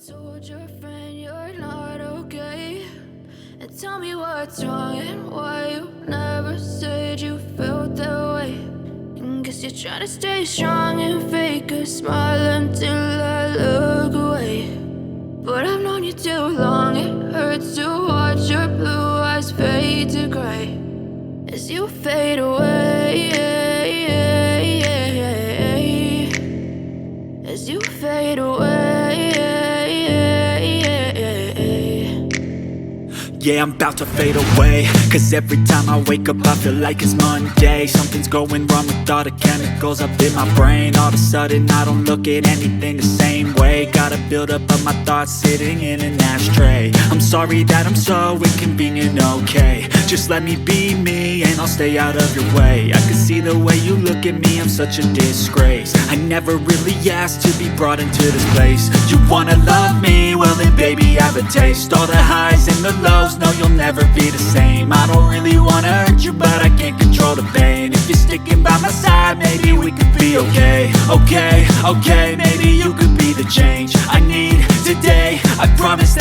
told your friend you're not okay, and tell me what's wrong and why you never said you felt that way. And guess you're trying to stay strong and fake a smile until I look away. But I've known you too long, it hurts to watch your blue eyes fade to gray as you fade away, as you fade away. Yeah, I'm about to fade away, cause every time I wake up I feel like it's Monday. Something's going wrong with all the chemicals up in my brain. All of a sudden I don't look at anything the same way. Got a build up of my thoughts sitting in an ashtray. I'm sorry that I'm so inconvenient, okay. Just let me be me and I'll stay out of your way. I can see the way you look at me, I'm such a disgrace. I never really asked to be brought into this place. You wanna love me? Well then baby have a taste. All the highs and the lows, no you'll never be the same. I don't really wanna hurt you but I can't control the pain. If you're sticking by my side, maybe we could be okay. Okay, maybe you could be the change I need today. I promise